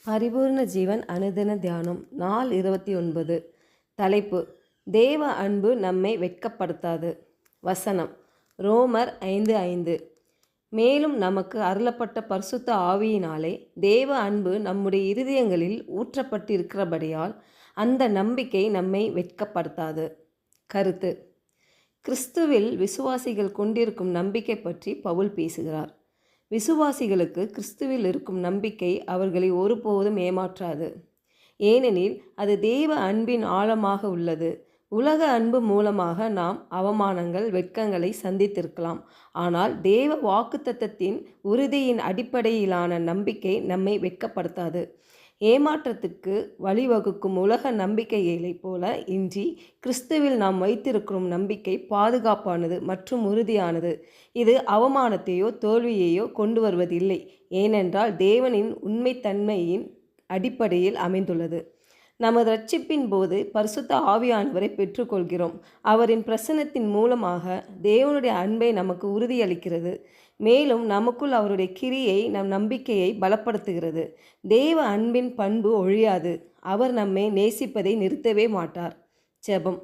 பரிபூர்ண ஜீவன் அனுதின தியானம் நாள் 29. தலைப்பு: தேவ அன்பு நம்மை வெட்கப்படுத்தாது. வசனம்: ரோமர் 5:5. மேலும் நமக்கு அருளப்பட்ட பரிசுத்த ஆவியினாலே தேவ அன்பு நம்முடைய இருதயங்களில் ஊற்றப்பட்டிருக்கிறபடியால் அந்த நம்பிக்கை நம்மை வெட்கப்படுத்தாது. கருத்து: கிறிஸ்துவில் விசுவாசிகள் கொண்டிருக்கும் நம்பிக்கை பற்றி பவுல் பேசுகிறார். விசுவாசிகளுக்கு கிறிஸ்துவில் இருக்கும் நம்பிக்கை அவர்களை ஒருபோதும் ஏமாற்றாது. ஏனெனில் அது தேவ அன்பின் ஆழமாக உள்ளது. உலக அன்பு மூலமாக நாம் அவமானங்கள், வெட்கங்களை சந்தித்திருக்கலாம். ஆனால் தேவ வாக்குத்தத்தத்தின் உறுதியின் அடிப்படையிலான நம்பிக்கை நம்மை வெட்கப்படுத்தாது. ஏமாற்றத்துக்கு வழிவகுக்கும் உலக நம்பிக்கைகளைப் போல இன்றி கிறிஸ்துவில் நாம் வைத்திருக்கும் நம்பிக்கை பாதுகாப்பானது மற்றும் உறுதியானது. இது அவமானத்தையோ தோல்வியையோ கொண்டு வருவதில்லை, ஏனென்றால் தேவனின் உண்மைத்தன்மையின் அடிப்படையில் அமைந்துள்ளது. நமது ரட்சிப்பின் போது பரிசுத்த ஆவியானவரை பெற்றுக்கொள்கிறோம். அவரின் பிரசன்னத்தின் மூலமாக தேவனுடைய அன்பை நமக்கு உறுதியளிக்கிறது. மேலும் நமக்குள் அவருடைய கிரியை நம் நம்பிக்கையை பலப்படுத்துகிறது. தேவ அன்பின் பண்பு ஒழியாது. அவர் நம்மை நேசிப்பதை நிறுத்தவே மாட்டார். ஜெபம்.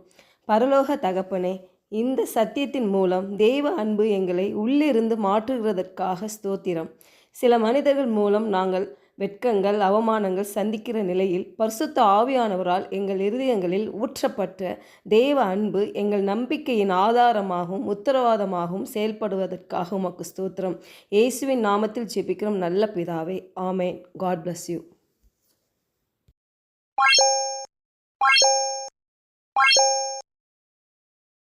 பரலோக தகப்பனே, இந்த சத்தியத்தின் மூலம் தேவ அன்பு எங்களை உள்ளிருந்து மாற்றுகிறதற்காக ஸ்தோத்திரம். சில மனிதர்கள் மூலம் நாங்கள் வெட்கங்கள், அவமானங்கள் சந்திக்கிற நிலையில் பரிசுத்த ஆவியானவரால் எங்கள் இருதயங்களில் ஊற்றப்பட்ட தேவ அன்பு எங்கள் நம்பிக்கையின் ஆதாரமாகவும் உத்தரவாதமாகவும் செயல்படுவதற்காக உமக்கு ஸ்தோத்திரம். இயேசுவின் நாமத்தில் ஜெபிக்கிறோம் நல்ல பிதாவே. ஆமேன். God bless you.